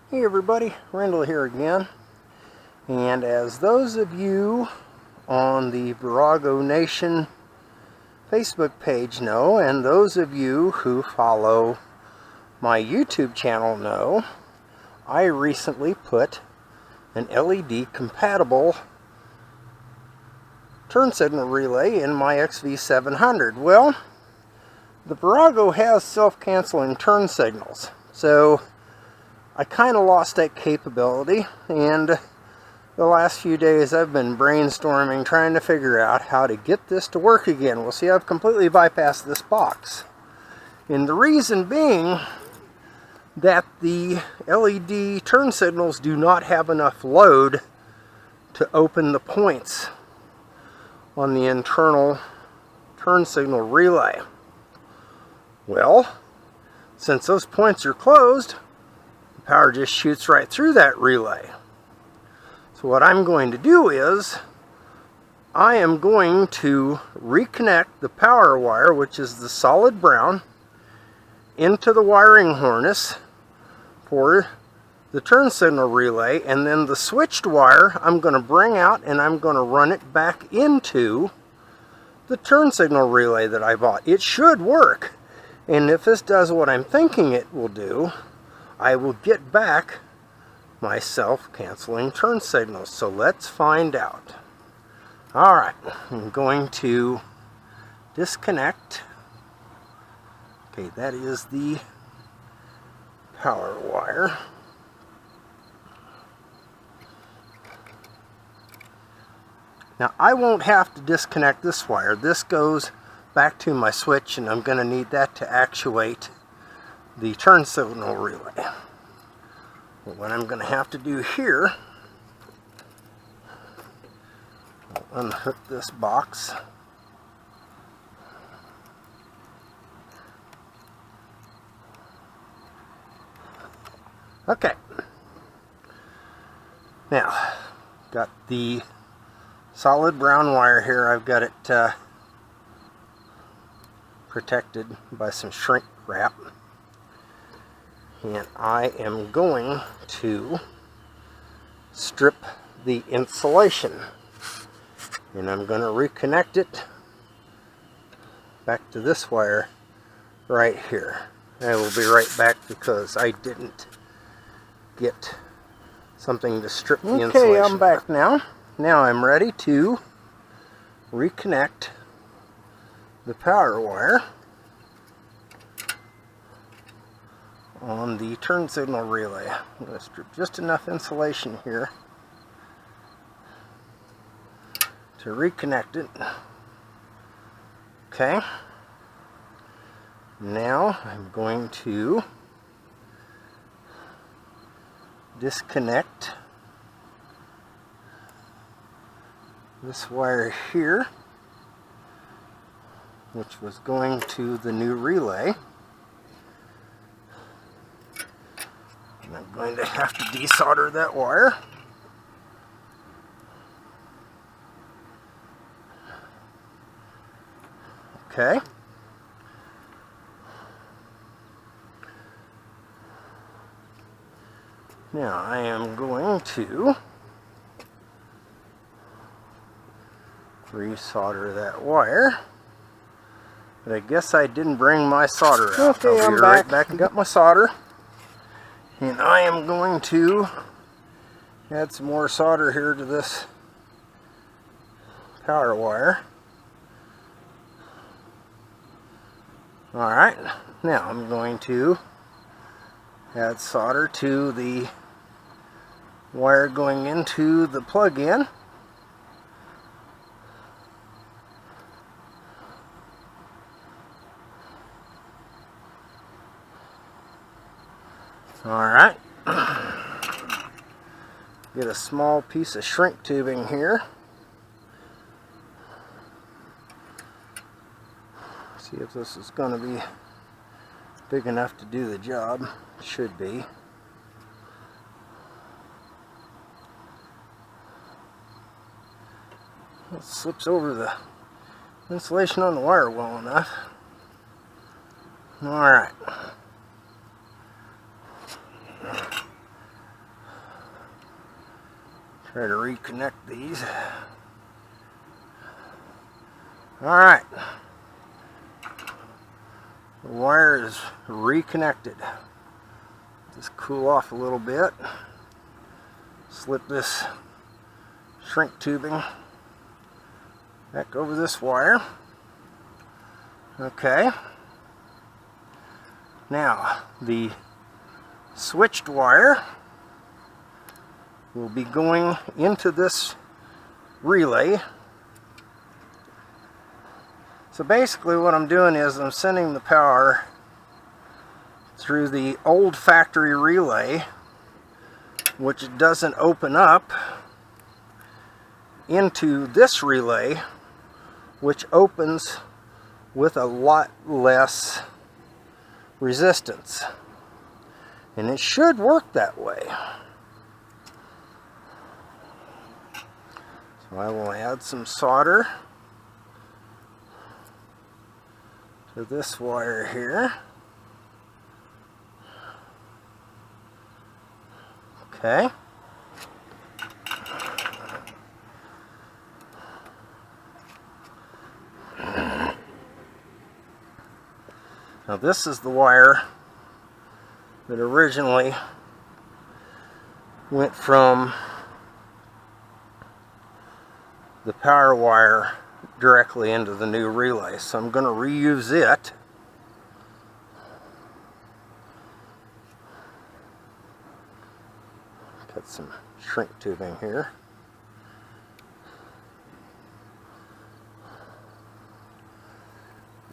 Hey everybody, Randall here again. And as those of you on the Virago Nation Facebook page know, and those of you who follow my YouTube channel know, I recently put an LED compatible turn signal relay in my XV700. Well, the Virago has self-canceling turn signals, so I kind of lost that capability, and the last few days I've been brainstorming, trying to figure out how to get this to work again. Well, see, I've completely bypassed this box. And the reason being that the LED turn signals do not have enough load to open the points on the internal turn signal relay. Well, since those points are closed, the power just shoots right through that relay. So what I'm going to do is, I am going to reconnect the power wire, which is the solid brown, into the wiring harness for the turn signal relay, and then the switched wire I'm going to bring out and I'm going to run it back into the turn signal relay that I bought. It should work, and if this does what I'm thinking it will do, I will get back my self-canceling turn signals. So let's find out. Alright, I'm going to disconnect. Okay, that is the power wire. Now I won't have to disconnect this wire. This goes back to my switch, and I'm going to need that to actuate the turn signal relay. But what I'm going to have to do here, I'll unhook this box. Okay. Now, got the solid brown wire here. I've got it protected by some shrink wrap. And I am going to strip the insulation. And I'm going to reconnect it back to this wire right here. I will be right back because I didn't get something to strip the insulation. Okay, I'm back now. Now I'm ready to reconnect the power wire on the turn signal relay. I'm going to strip just enough insulation here to reconnect it. Okay. Now I'm going to disconnect this wire here, which was going to the new relay. And I'm going to have to desolder that wire. Okay. Now I am going to resolder that wire. But I guess I didn't bring my solder out. Okay, I'm back. Right back and got my solder. And I am going to add some more solder here to this power wire. Alright, now I'm going to add solder to the wire going into the plug-in. Alright, get a small piece of shrink tubing here. See if this is going to be big enough to do the job. Should be. It slips over the insulation on the wire well enough. Alright. Try to reconnect these. Alright. The wire is reconnected. Just cool off a little bit. Slip this shrink tubing back over this wire. Okay. Now, the switched wire will be going into this relay. So basically what I'm doing is I'm sending the power through the old factory relay, which doesn't open up, into this relay, which opens with a lot less resistance. And it should work that way. So I will add some solder to this wire here. Okay. Now this is the wire that originally went from the power wire directly into the new relay. So I'm going to reuse it. Got some shrink tubing here.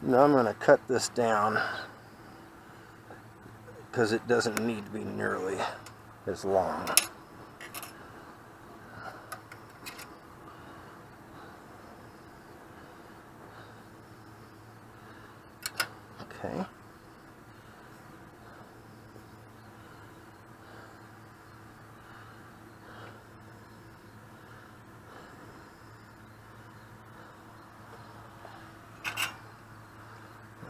Now I'm going to cut this down because it doesn't need to be nearly as long. Okay.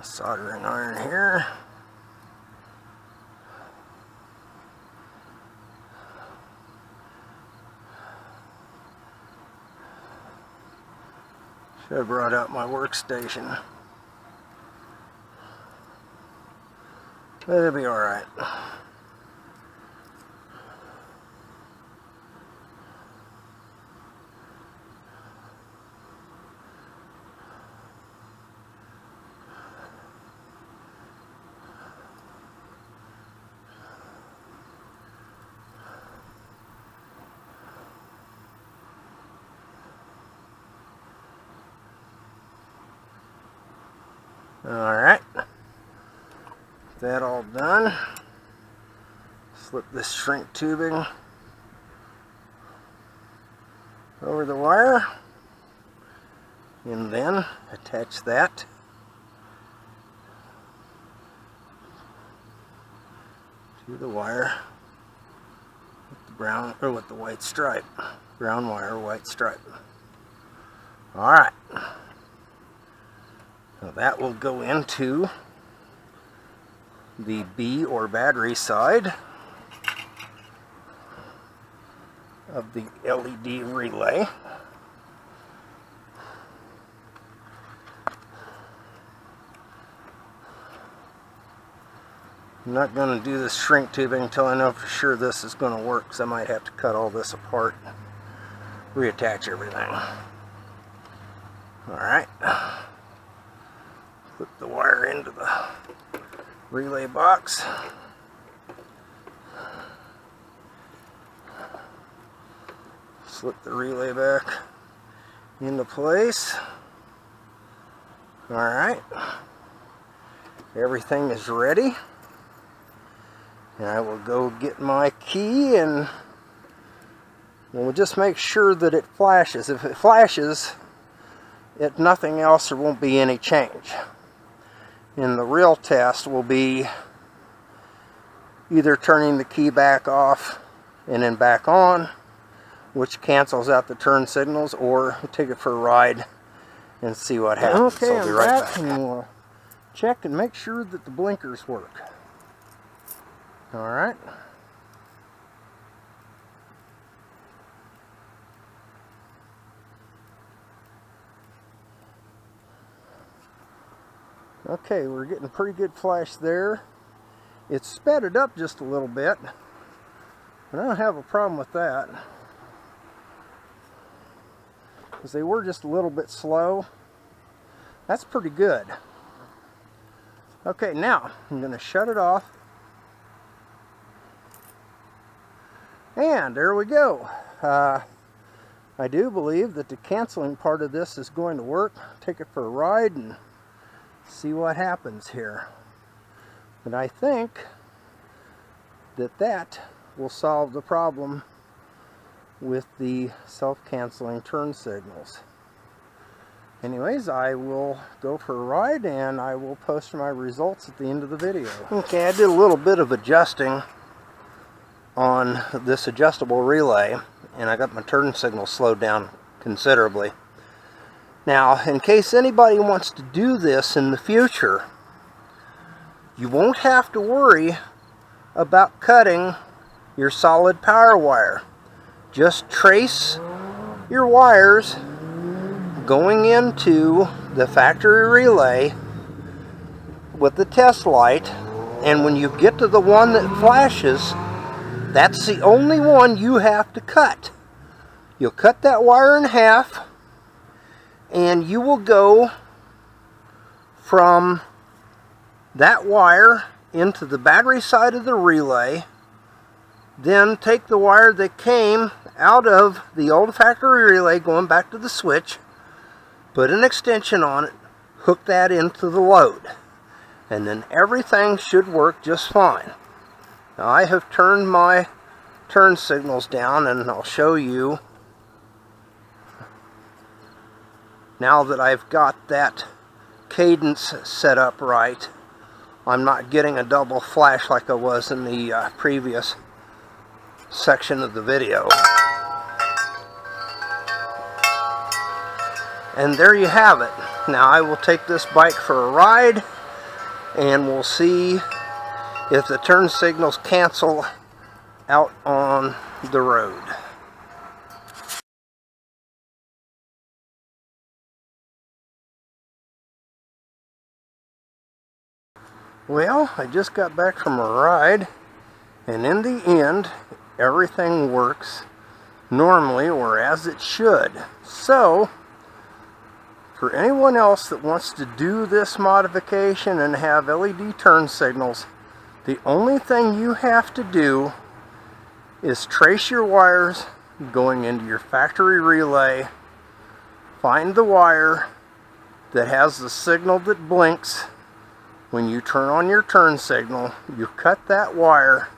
Soldering iron here. Should have brought out my workstation. But it'll be alright. Alright, that all done. Slip this shrink tubing over the wire and then attach that to the wire with the brown, or with the white stripe. Brown wire, white stripe. Alright. Now that will go into the B or battery side of the LED relay. I'm not going to do this shrink tubing until I know for sure this is going to work, because I might have to cut all this apart, reattach everything. Alright. Put the wire into the relay box. Slip the relay back into place. Alright. Everything is ready. And I will go get my key and we'll just make sure that it flashes. If it flashes, if nothing else, there won't be any change. And the real test will be either turning the key back off and then back on, which cancels out the turn signals, or take it for a ride and see what happens. Okay, so I'll be right back. And we'll check and make sure that the blinkers work. Alright. Okay, we're getting a pretty good flash there. It's sped it up just a little bit, but I don't have a problem with that, because they were just a little bit slow. That's pretty good. Okay, now I'm going to shut it off. And there we go. I do believe that the canceling part of this is going to work. Take it for a ride and see what happens here. And I think that that will solve the problem with the self-canceling turn signals. Anyways, I will go for a ride and I will post my results at the end of the video. Okay, I did a little bit of adjusting on this adjustable relay, and I got my turn signal slowed down considerably. Now, in case anybody wants to do this in the future, you won't have to worry about cutting your solid power wire. Just trace your wires going into the factory relay with the test light, and when you get to the one that flashes, that's the only one you have to cut. You'll cut that wire in half, and you will go from that wire into the battery side of the relay, then take the wire that came out of the old factory relay going back to the switch, put an extension on it, hook that into the load, and then everything should work just fine. Now, I have turned my turn signals down, and I'll show you now that I've got that cadence set up right. I'm not getting a double flash like I was in the previous section of the video. And there you have it. Now I will take this bike for a ride, and we'll see if the turn signals cancel out on the road. Well, I just got back from a ride, and in the end, everything works normally, or as it should. So, for anyone else that wants to do this modification and have LED turn signals, the only thing you have to do is trace your wires going into your factory relay, find the wire that has the signal that blinks when you turn on your turn signal. You cut that wire,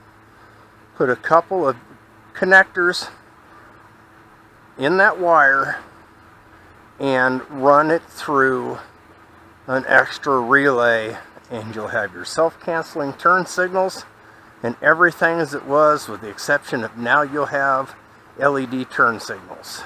put a couple of connectors in that wire, and run it through an extra relay, and you'll have your self-canceling turn signals and everything as it was, with the exception of now you'll have LED turn signals.